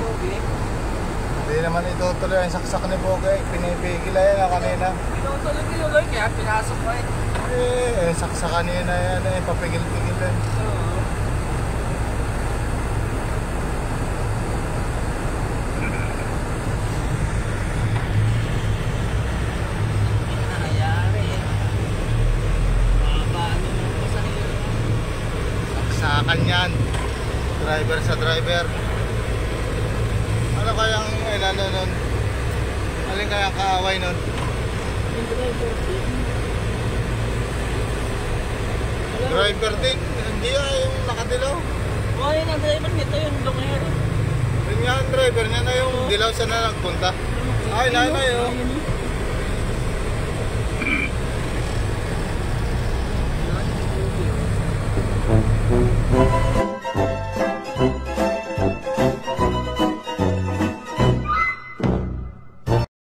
Pogi. Hindi naman itutuloy ang saksak ni Pogi. Pinipigil yan kanina. Pinutuloy kaya pinasok ko eh. Saksak kanina yan papigil-pigil yan. Oo. Nangyayari eh. Paano mo ko sa nila? Saksakan yan. Driver sa driver. Ano kayang nun? Alin kayang kaaway nun? Yung driver din. Driver din. Hindi yung nakadilaw. Oo, yun ang driver nito, yung lunger. Yun nga ang driver niya na yung dilaw siya na nagpunta. Ay, nanay oh.